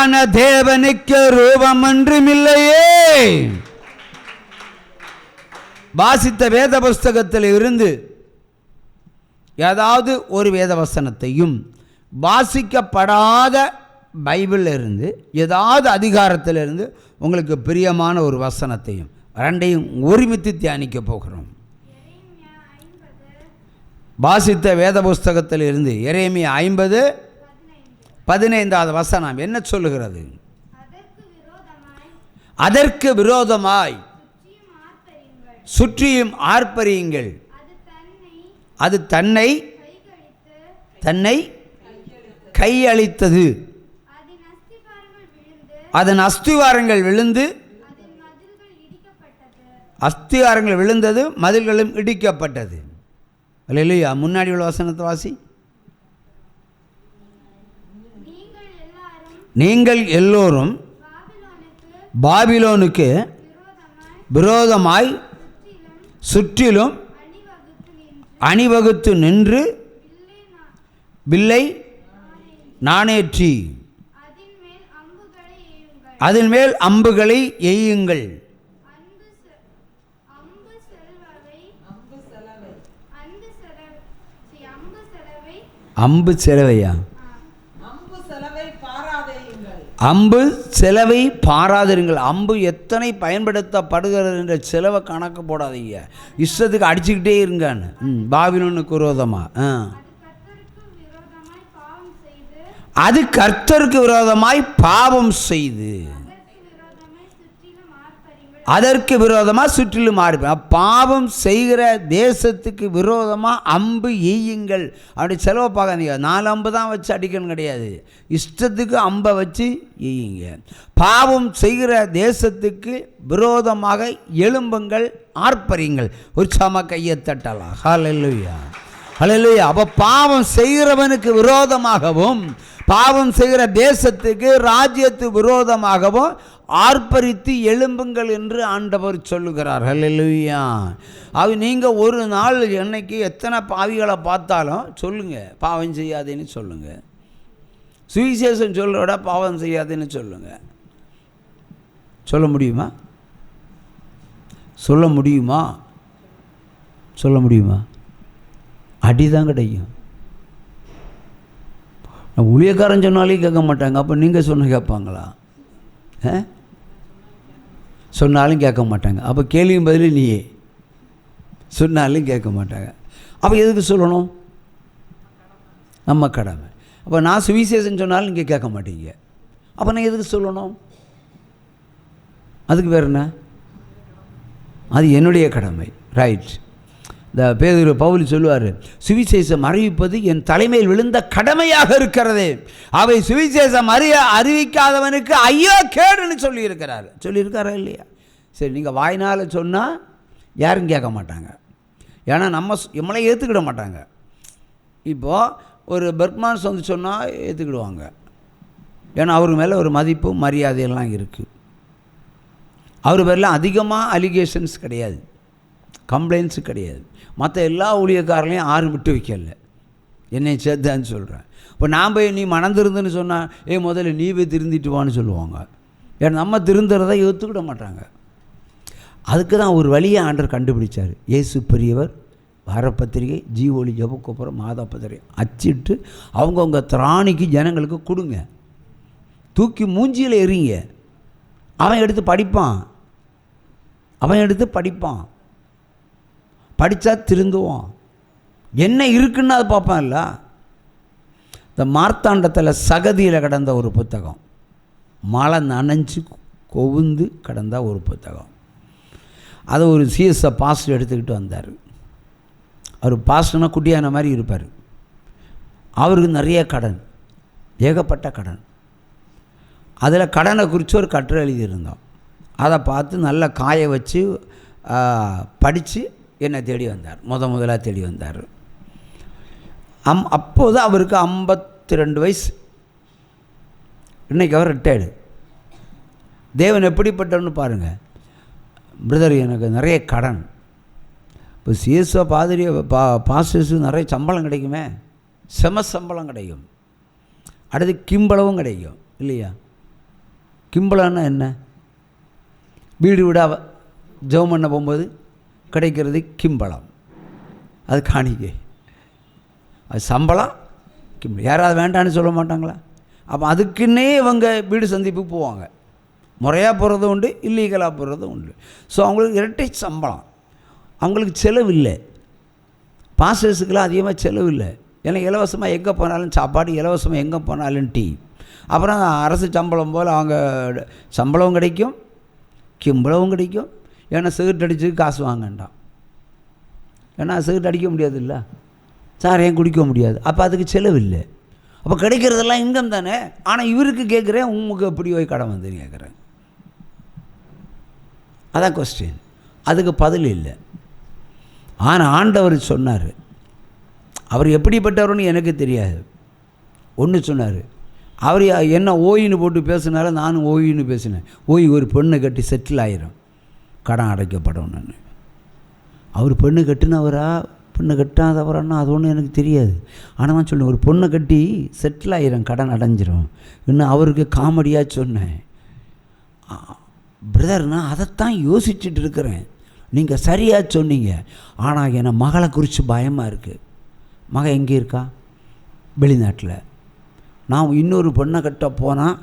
மெய்யான தேவனுக்கு ரூபம் ஒன்றுமில்லையே. வாசித்த வேத புஸ்தகத்தில் இருந்து ஏதாவது ஒரு வேத வசனத்தையும் வாசிக்கப்படாத பைபிளில் இருந்து ஏதாவது அதிகாரத்திலிருந்து உங்களுக்கு பிரியமான ஒரு வசனத்தையும் ரெண்டையும் ஒருமித்து தியானிக்க போகிறோம். வாசித்த வேத புஸ்தகத்தில் இருந்து எரேமியா 50:15 வசனம் என்ன சொல்லுகிறது? அதற்கு விரோதமாய் சுற்றியும் ஆர்ப்பரியுங்கள், அது தன்னை கையளித்தது, அதன் அஸ்திவாரங்கள் விழுந்தது, மதில்களும் இடிக்கப்பட்டது. அல்லேலூயா. முன்னாடி உள்ள வசனத்தை வாசி. நீங்கள் எல்லோரும் பாபிலோனுக்கு விரோதமாய் சுற்றிலும் அணிவகுத்து நின்று வில்லை நாணேற்றி அதன் மேல் அம்புகளை எய்யுங்கள். அம்பு செலவையா? அம்பு செலவை பாராதிருங்கள். அம்பு எத்தனை பயன்படுத்தப்படுகிறது என்ற செலவை கணக்கு போடாதீங்க. இஷ்டத்துக்கு அடிச்சுக்கிட்டே இருங்கன்னு. பாபிலோனுக்கு விரோதமாக அது கர்த்தருக்கு விரோதமாய் பாவம் செய்து அதற்கு விரோதமாக சுற்றிலும் ஆர்ப்பரியுங்கள். பாவம் செய்கிற தேசத்துக்கு விரோதமாக அம்பு எய்யுங்கள். அப்படி செலவை பார்க்காதீங்க. 4 அம்பு தான் வச்சு அடிக்கணும் கிடையாது. இஷ்டத்துக்கு அம்பை வச்சு எய்யுங்க. பாவம் செய்கிற தேசத்துக்கு விரோதமாக எழும்புங்கள், ஆர்ப்பரியுங்கள். உற்சாகமாக கையை தட்டலாம். ஹல்லேலூயா, ஹல்லேலூயா. அப்போ பாவம் செய்கிறவனுக்கு விரோதமாகவும் பாவம் செய்கிற தேசத்துக்கு ராஜ்யத்துக்கு விரோதமாகவும் ஆர்ப்பரித்து எழும்புங்கள் என்று ஆண்டவர் சொல்லுகிறார். ஹல்லேலூயா. அது நீங்கள் ஒரு நாள் என்னைக்கு எத்தனை பாவிகளை பார்த்தாலும் சொல்லுங்கள், பாவம் செய்யாதேன்னு சொல்லுங்கள். சுவிசேஷம் சொல்கிறோட பாவம் செய்யாதேன்னு சொல்லுங்கள். சொல்ல முடியுமா? சொல்ல முடியுமா? சொல்ல முடியுமா? அடிதான் கிடைக்கும். ஊழியக்காரன் சொன்னாலே கேட்க மாட்டாங்க. அப்போ நீங்கள் சொன்ன கேட்பாங்களா? சொன்னாலும் கேட்க மாட்டாங்க. அப்போ கேள்வியும் பதில் நீயே சொன்னாலும் கேட்க மாட்டாங்க. அப்போ எதுக்கு சொல்லணும்? நம்ம கடமை. அப்போ நான் சுவிசேஷம் சொன்னாலும் நீங்கள் கேட்க மாட்டீங்க. அப்போ நான் எதுக்கு சொல்லணும்? அதுக்கு வேறு என்ன? அது என்னுடைய கடமை. ரைட். இந்த பேதுரு பவுல் சொல்லுவார், சுவிசேஷம் அறிவிப்பது என் தலைமையில் விழுந்த கடமையாக இருக்கிறது. அவை சுவிசேஷம் அறிவிக்காதவனுக்கு ஐயோ கேடுன்னு சொல்லியிருக்காரா இல்லையா? சரி, நீங்கள் வாய்னால் சொன்னால் யாரும் கேட்க மாட்டாங்க. ஏன்னா நம்மளை ஏற்றுக்கிட மாட்டாங்க. இப்போது ஒரு பெர்க்மான்ஸ் வந்து சொன்னால் ஏற்றுக்கிடுவாங்க. ஏன்னா அவர் மேலே ஒரு மதிப்பு மரியாதையெல்லாம் இருக்குது. அவர் பேரில் அதிகமாக அலிகேஷன்ஸ் கிடையாது, கம்ப்ளைண்ட்ஸு கிடையாது. மற்ற எல்லா ஊழியக்காரர்களையும் யாரும் விட்டு வைக்கல, என்னை சேர்த்தான்னு சொல்கிறேன். இப்போ நான் போய் நீ மணந்திருந்துன்னு சொன்னால் முதல்ல நீ போய் திருந்திட்டு வான்னு சொல்லுவாங்க. ஏன்னா நம்ம திருந்துறதை ஏற்றுக்கிட மாட்டாங்க. அதுக்கு தான் ஒரு வழியை ஆண்டவர் கண்டுபிடிச்சார். இயேசு பெரியவர் வாரப்பத்திரிகை, ஜீவோலி, ஜபக்கோப்புரம், மாதா பத்திரிகை அச்சிட்டு அவங்கவுங்க திராணிக்கு ஜனங்களுக்கு கொடுங்க. தூக்கி மூஞ்சியில் எறிங்க. அவன் எடுத்து படிப்பான். படித்தா திருந்துவான். என்ன இருக்குன்னு அது பார்ப்பான். இல்லை, இந்த மார்த்தாண்டத்தில் சகதியில் கிடந்த ஒரு புத்தகம், மழை நனைஞ்சு கொவுந்து கிடந்த ஒரு புத்தகம். அதை ஒரு சிஎஸ்ஐ பாஸ்டர் எடுத்துக்கிட்டு வந்தார். அவர் பாஸ்டர்னா குட்டியான மாதிரி இருப்பார். அவருக்கு நிறைய கடன், ஏகப்பட்ட கடன். அதில் கடனை குறித்து ஒரு கட்டுரை எழுதியிருந்தோம். அதை பார்த்து நல்லா காய வச்சு படித்து என்னை தேடி வந்தார். முதலாக தேடி வந்தார். அப்போது அவருக்கு 52 வயசு. இன்றைக்கி அவர் ரிட்டையர்டு. தேவன் எப்படிப்பட்டவன்னு பாருங்கள். பிரதர், எனக்கு நிறைய கடன். இப்போ சிஎஸ்ஓ பாஸ்டர்ஸு நிறைய சம்பளம் கிடைக்குமே, சம்பளம் கிடைக்கும். அடுத்து கிம்பளவும் கிடைக்கும் இல்லையா? கிம்பளம்னா என்ன? வீடு வீடாக ஜெபம் பண்ண போகும்போது கிடைக்கிறது கிம்பளம், அது காணிக்கை, அது சம்பளம். யாராவது வேண்டான்னு சொல்ல மாட்டாங்களா? அப்போ அதுக்குன்னே இவங்க வீடு சந்திப்புக்கு போவாங்க. முறையாக போகிறதும் உண்டு, இல்லீகலாக போகிறதும் உண்டு. ஸோ அவங்களுக்கு இரட்டை சம்பளம், அவங்களுக்கு செலவு இல்லை. பாஸ்டர்ஸுக்கெல்லாம் அதிகமாக செலவு இல்லை. ஏன்னா இலவசமாக எங்கே போனாலும் சாப்பாடு, இலவசமாக எங்கே போனாலும் டீ. அப்புறம் அரசு சம்பளம் போல் அவங்க சம்பளமும் கிடைக்கும், கிம்பளவும் கிடைக்கும். ஏன்னா சிகரெட் அடித்து காசு வாங்கண்டாம், ஏன்னா சிகரெட் அடிக்க முடியாது இல்லை, சாரையும் குடிக்க முடியாது. அப்போ அதுக்கு செலவு இல்லை. அப்போ கிடைக்கிறதெல்லாம் இன்கம் தானே. ஆனால் இவருக்கு கேட்குறேன், உங்களுக்கு எப்படி போய் கடன் வந்துன்னு கேட்குறேன். அதான் கொஸ்டின், அதுக்கு பதில் இல்லை. ஆனால் ஆண்டவர் சொன்னார். அவர் எப்படிப்பட்டவர்னு எனக்கு தெரியாது. ஒன்று சொன்னார், அவர் என்ன ஓயின்னு போட்டு பேசினால நானும் ஓயின்னு பேசினேன். ஓய் ஒரு பெண்ணை கட்டி செட்டில் ஆயிரும், கடன் அடைக்கப்படணும்னு. அவர் பெண்ணு கட்டினவரா பெண்ணை கட்டாதவரான்னா அது ஒன்றும் எனக்கு தெரியாது. ஆனால் நான் சொன்னேன், ஒரு பொண்ணை கட்டி செட்டில் ஆயிரும், கடன் அடைஞ்சிரும். இன்னும் அவருக்கு காமெடியாக சொன்னேன். பிரதர், நான் அதைத்தான் யோசிச்சுட்டு இருக்கிறேன். நீங்கள் சரியாக சொன்னீங்க. ஆனால் என்னை மகளை குறித்து பயமாக இருக்குது. மகன் எங்கே இருக்கா? வெளிநாட்டில். நான் இன்னொரு பொண்ணை கட்ட போனால்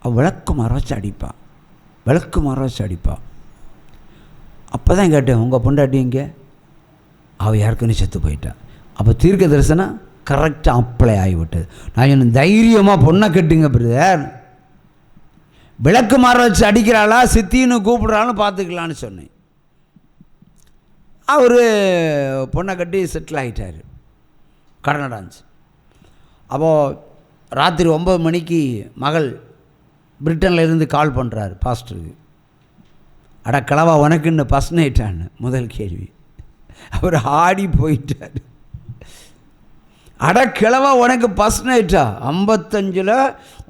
அவள் விளக்கு மரம் வச்சு அடிப்பாள், விளக்கு மரம் வச்சு அடிப்பாள். அப்போ தான் கேட்டேன், உங்கள் பொண்டாட்டி எங்கே? அவள் யாருக்குன்னு செத்து போயிட்டான். அப்போ தீர்க்க தரிசனம் கரெக்டாக அப்ளை ஆகிவிட்டது. நான் என்ன தைரியமாக பொண்ணை கட்டுங்க பிரதர், விளக்கு மரம் வச்சு அடிக்கிறாளா சித்தின்னு கூப்பிட்றாலும் பார்த்துக்கலான்னு சொன்னேன். அவர் பொண்ணை கட்டி செட்டில் ஆகிட்டார், கடன் அடைஞ்சு. அப்போது ராத்திரி 9 மணிக்கு மகள் பிரிட்டனில் இருந்து கால் பண்ணுறாரு பாஸ்டருக்கு. அட கிளவா உனக்குன்னு ஃபஸ்ட் நைட்டான்னு முதல் கேள்வி. அவர் ஆடி போயிட்டார். அட கிளவா உனக்கு ஃபஸ்ட் நைட்டா? 55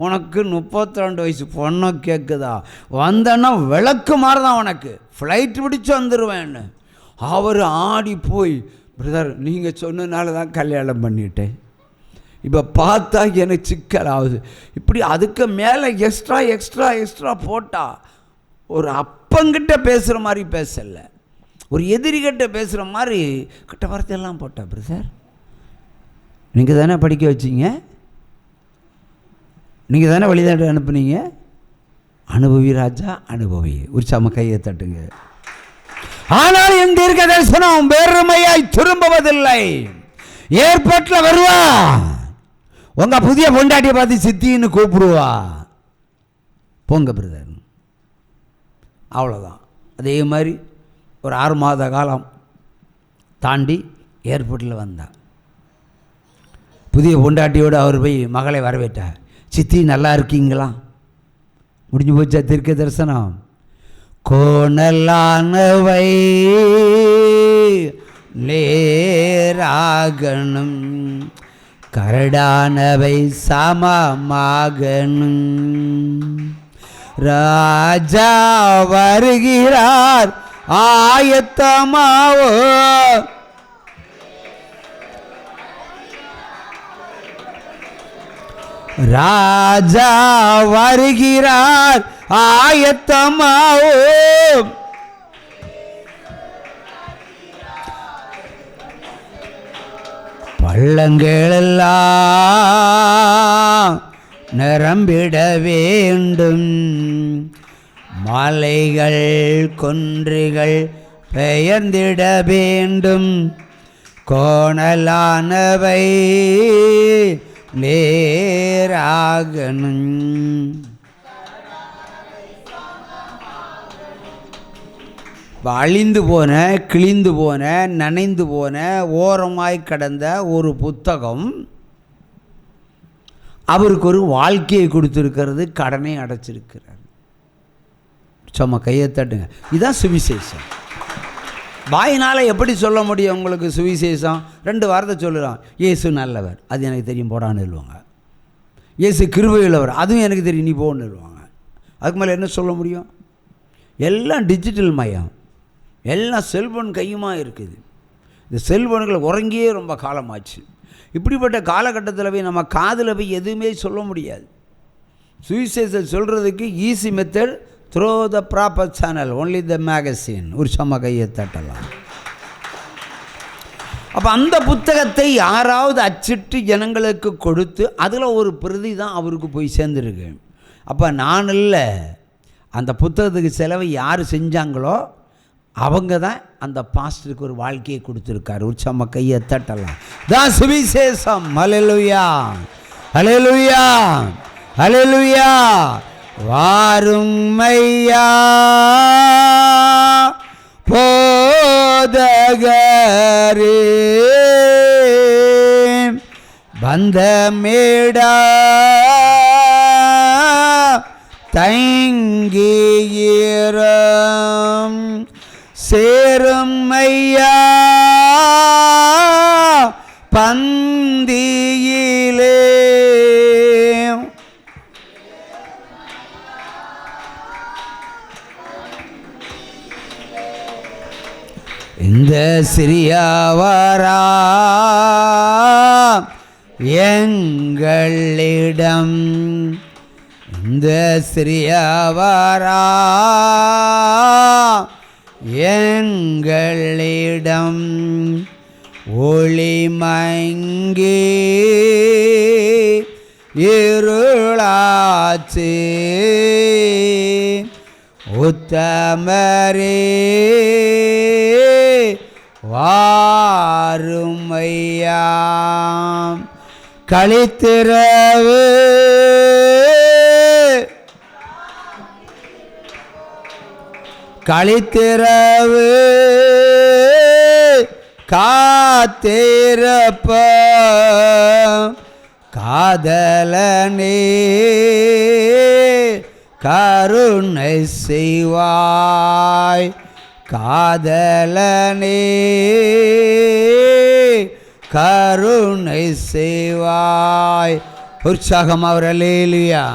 உனக்கு 32 வயசு பொண்ணை கேட்குதா? வந்தேன்னா விளக்கு மாதிரி தான் உனக்கு, ஃப்ளைட் பிடிச்சி வந்துடுவேன்னு. அவர் ஆடி போய், பிரதர் நீங்கள் சொன்னதுனால தான் கல்யாணம் பண்ணிட்டேன், இப்போ பார்த்தா எனக்கு சிக்கலாகுது. இப்படி அதுக்கு மேலே எக்ஸ்ட்ரா எக்ஸ்ட்ரா எக்ஸ்ட்ரா போட்டால் ஒரு அப்பங்கிட்ட பேசுகிற மாதிரி பேசலை, ஒரு எதிரிகிட்ட பேசுகிற மாதிரி கிட்ட வார்த்தையெல்லாம் போட்டா. பிரதர் நீங்கள் தானே படிக்க வச்சிங்க, நீங்கள் தானே வழிதாட்டு அனுப்புனீங்க, அனுபவி ராஜா அனுபவி. உற்சாம கையை தட்டுங்க. ஆனால் என் தீர்க்க தரிசனம் பெருமையாய் திரும்புவதில்லை, ஏற்பாட்டில் வருவா. உங்க புதிய பொண்டாட்டியை பார்த்து சித்தின்னு கூப்பிடுவா, போங்க பிரதர், அவ்வளோதான். அதே மாதிரி ஒரு 6 மாத காலம் தாண்டி ஏர்போர்ட்டில் வந்தார். புதிய பொண்டாட்டியோடு அவர் போய் மகளை வரவேற்றார். சித்தி நல்லா இருக்கீங்களா? முடிஞ்சு போச்சா தீர்க்க தரிசனம்? கோணலானவை நேராகணும், கரடானவை சமமாகணும். ராஜா வருகிறார் ஆயத்தமாவோ, ராஜா வருகிறார் ஆயத்தமாவோ. பள்ளங்களெல்லாம் நிரம்பிட வேண்டும், மலைகள் குன்றுகள் பெயர்ந்திட வேண்டும். கோணலானவை நேராகணும். அழிந்து போன, கிழிந்து போன, நனைந்து போன, ஓரமாய் கடந்த ஒரு புத்தகம் அவருக்கு ஒரு வாழ்க்கையை கொடுத்துருக்கிறது, கடனை அடைச்சிருக்கிறார். சும்மா கையை தட்டுங்க. இதுதான் சுவிசேஷம். வாயினால் எப்படி சொல்ல முடியும் உங்களுக்கு சுவிசேஷம்? 2 வார்த்தை சொல்லலாம். இயேசு நல்லவர், அது எனக்கு தெரியும், போடான்னு சொல்லுவாங்க. இயேசு கிருபையுள்ளவர், அதுவும் எனக்கு தெரியும், நீ போன்னு சொல்லுவாங்க. அதுக்கு மேலே என்ன சொல்ல முடியும்? எல்லாம் டிஜிட்டல் மயம், எல்லாம் செல்போன் கையுமா இருக்குது. இந்த செல்போன்களை உறங்கியே ரொம்ப காலமாச்சு. இப்படிப்பட்ட காலகட்டத்தில் போய் நம்ம காதில் போய் எதுவுமே சொல்ல முடியாது. சுவிசேஷம் சொல்கிறதுக்கு easy method, through the proper channel, only the magazine. உற்சம கையை தட்டலாம். அப்போ அந்த புத்தகத்தை யாராவது அச்சிட்டு ஜனங்களுக்கு கொடுத்து அதில் ஒரு பிரதி தான் அவருக்கு போய் சேர்ந்துருக்கு. அப்போ நான் இல்லை, அந்த புத்தகத்துக்கு செலவை யார் செஞ்சாங்களோ அவங்க தான் அந்த பாஸ்டருக்கு ஒரு வாழ்க்கையை கொடுத்துருக்காரு. உற்சம கையை தட்டலாம். தான் சுவிசேஷம். ஹல்லேலூயா, ஹல்லேலூயா, ஹல்லேலூயா. வாரும் ஐயா போதகரே, பந்தமேடா தங்கியிரம் சேரும் ஐயா பந்தியிலே. இந்த சிறியவரா எங்களிடம், இந்த சிறியவரா எங்களிடம் ஒளி மங்கி இருளாச்சு, உத்தமரே வாருமையா. களித்திரவு களித்திரவு காத்திருப்ப காதலனே கருணை செய்வாய், காதலனே கருணை செய்வாய். உற்சாகம். அவர் அல்லேலூயா.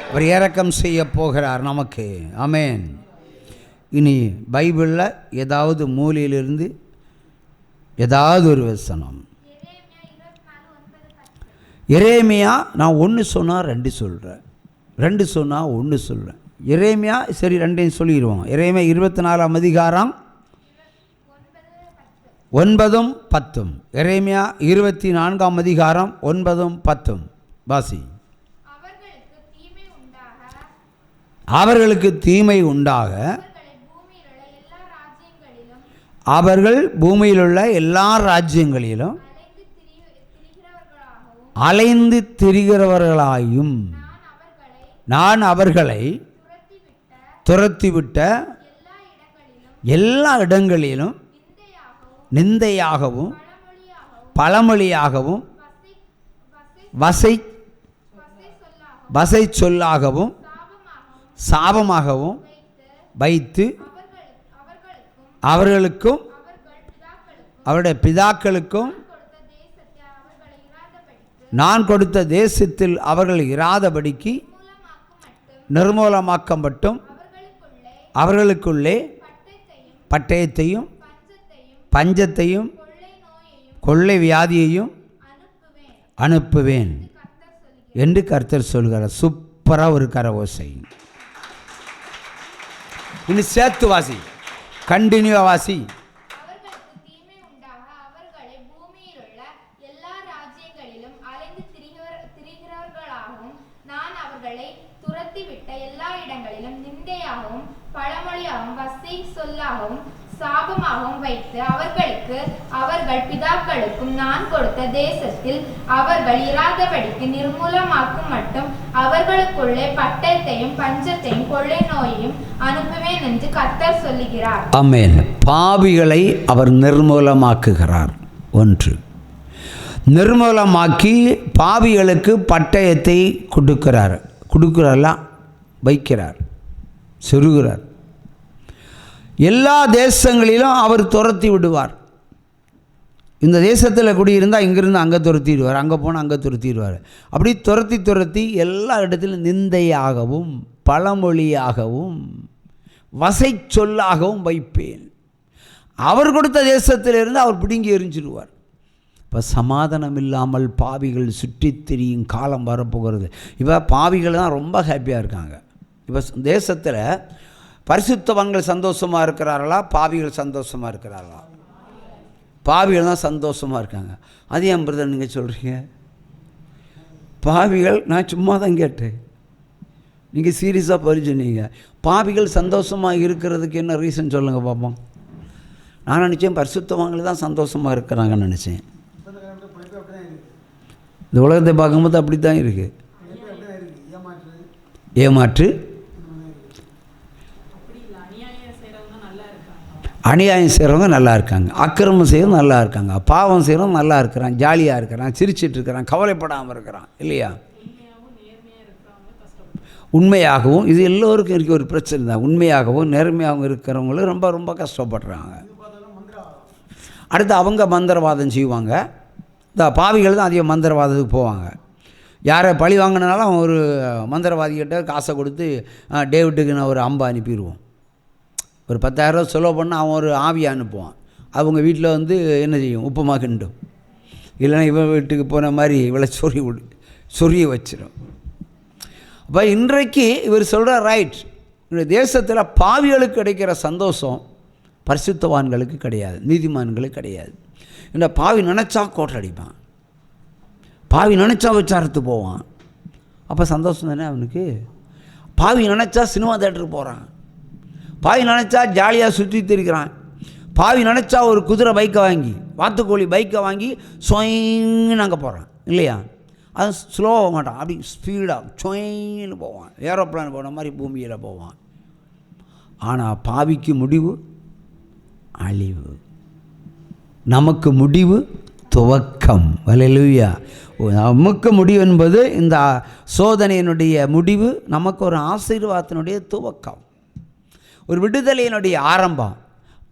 அவர் இரக்கம் செய்ய போகிறார் நமக்கு. ஆமென். இனி பைபிளில் ஏதாவது மூலையிலிருந்து ஏதாவது ஒரு வசனம். எரேமியா நான் 1 சொன்னால் 2 சொல்கிறேன், 2 சொன்னால் 1 சொல்கிறேன். எரேமியா சரி 2 சொல்லிடுவோம். எரேமியா 24ஆம் அதிகாரம் 9ம் 10ம். எரேமியா 24ஆம் அதிகாரம் 9ம் 10ம். வாசி. அவர்களுக்கு தீமை உண்டாக அவர்கள் பூமியில் உள்ள எல்லா ராஜ்யங்களிலும் அலைந்து திரிகிறவர்களாயும் நான் அவர்களை துரத்திவிட்ட எல்லா இடங்களிலும் நிந்தையாகவும் பழமொழியாகவும் வசை சொல்லாகவும் சாபமாகவும் வைத்து அவர்களுக்கும் அவருடைய பிதாக்களுக்கும் நான் கொடுத்த தேசத்தில் அவர்கள் இராதபடிக்கு நிர்மூலமாக்கப்பட்டும் அவர்களுக்குள்ளே பட்டயத்தையும் பஞ்சத்தையும் கொள்ளை வியாதியையும் அனுப்புவேன் என்று கர்த்தர் சொல்கிறார். சூப்பராக ஒரு கரவோசை. இன்னும் சேர்த்து வாசி, கண்டினியூவா வாசி. நான் அவர்களை துரத்திவிட்ட எல்லா இடங்களிலும் நிந்தையாகவும் பழமொழியாகவும் வசை சொல்லாகவும் சாபமாகவும் வைத்து அவர்களுக்கு அவர்கள் பிதாக்களுக்கும் நான் கொடுத்த தேசத்தில் அவர்கள் இராதபடிக்கு நிர்மூலமாக்கும் மட்டும் அவர்களுக்குள்ளே பட்டயத்தையும் பஞ்சத்தையும் கொள்ளை நோயையும் அனுப்புவேன் என்று கர்த்தர் சொல்லுகிறார். ஆமென். பாவிகளை அவர் நிர்மூலமாக்குகிறார். 1 நிர்மூலமாக்கி பாவிகளுக்கு பட்டயத்தை கொடுக்கிறார்ல, வைக்கிறார், சொருகிறார். எல்லா தேசங்களிலும் அவர் துரத்தி விடுவார். இந்த தேசத்தில் குடியிருந்தால் இங்கிருந்து அங்கே துரத்திடுவார், அங்கே போனால் அங்கே துரத்திடுவார். அப்படி துரத்தி எல்லா இடத்திலும் நிந்தையாகவும் பழமொழியாகவும் வசை சொல்லாகவும் வைப்பேன். அவர் கொடுத்த தேசத்திலிருந்து அவர் பிடுங்கி எரிஞ்சிடுவார். இப்போ சமாதானம் இல்லாமல் பாவிகள் சுற்றித் திரியும் காலம் வரப்போகிறது. இப்போ பாவிகள் தான் ரொம்ப ஹாப்பியாக இருக்காங்க. இப்போ தேசத்தில் பரிசுத்தவான்கள் சந்தோஷமாக இருக்கிறார்களா, பாவிகள் சந்தோஷமாக இருக்கிறார்களா? பாவிகள் தான் சந்தோஷமாக இருக்காங்க. அது ஏன் பிரதர் நீங்கள் சொல்கிறீங்க? பாவிகள், நான் சும்மா தான் கேட்டேன், நீங்கள் சீரியஸாக பரிச்சுனீங்க. பாவிகள் சந்தோஷமாக இருக்கிறதுக்கு என்ன ரீசன் சொல்லுங்கள் பார்ப்போம். நான் நினச்சேன் பரிசுத்தவான்கள் தான் சந்தோஷமாக இருக்கிறாங்கன்னு நினச்சேன். இந்த உலகத்தை பார்க்கும்போது அப்படி தான் இருக்குது. ஏமாற்று, அநியாயம் செய்கிறவங்க நல்லா இருக்காங்க, அக்கிரமம் செய்கிறவங்க நல்லா இருக்காங்க, பாவம் செய்கிறவங்க நல்லா இருக்கிறான், ஜாலியாக இருக்கிறான், சிரிச்சிட்டு இருக்கிறான், கவலைப்படாமல் இருக்கிறான், இல்லையா? உண்மையாகவும், இது எல்லோருக்கும் இருக்க ஒரு பிரச்சனை தான். உண்மையாகவும் நேர்மையாகவும் இருக்கிறவங்களும் ரொம்ப ரொம்ப கஷ்டப்படுறாங்க. அடுத்து அவங்க மந்திரவாதம் செய்வாங்க. இந்த பாவிகள் தான் அதிக மந்திரவாதத்துக்கு போவாங்க. யாரை பழி வாங்கினாலும் அவன் ஒரு மந்திரவாதிகிட்ட காசை கொடுத்து டேவிட்டுக்கு நான் ஒரு அம்பை அனுப்பிடுவோம், ஒரு 10,000 செலவு பண்ணால் அவன் ஒரு ஆவியை அனுப்புவான். அவங்க வீட்டில் வந்து என்ன செய்யும், உப்புமா கிண்டும், இல்லைன்னா இவன் வீட்டுக்கு போன மாதிரி இவளை சொரிய வச்சிடும். அப்போ இன்றைக்கு இவர் சொல்கிற ரைட், இந்த தேசத்தில் பாவிகளுக்கு கிடைக்கிற சந்தோஷம் பரிசுத்தவான்களுக்கு கிடையாது, நீதிமான்களுக்கு கிடையாது. இந்த பாவி நினச்சா கோட்டை அடிப்பான், பாவி நினச்சா விசாரத்து போவான். அப்போ சந்தோஷம் தானே அவனுக்கு? பாவி நினச்சா சினிமா தேட்டருக்கு போகிறான், பாவி நினச்சா ஜாலியாக சுற்றி திரிக்கிறான், பாவி நினச்சா ஒரு குதிரை பைக்கை வாங்கி, வாத்துக்கோழி பைக்கை வாங்கி சொயின்னு அங்கே போகிறான், இல்லையா? அது ஸ்லோவாக மாட்டான், அப்படி ஸ்பீடாக சொயின்னு போவான், ஏரோப்ளான் போன மாதிரி பூமியில் போவான். ஆனால் பாவிக்கு முடிவு அழிவு, நமக்கு முடிவு துவக்கம். அல்லேலூயா. நமக்கு முடிவு என்பது இந்த சோதனையினுடைய முடிவு, நமக்கு ஒரு ஆசீர்வாதத்தினுடைய துவக்கம், ஒரு விடுதலையினுடைய ஆரம்பம்.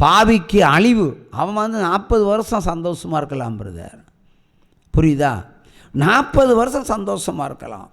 பாவிக்கு அழிவு, அவன் வந்து 40 வருஷம் சந்தோஷமாக இருக்கலாம் பிரதர், புரியுதா? 40 வருஷம் சந்தோஷமாக இருக்கலாம்.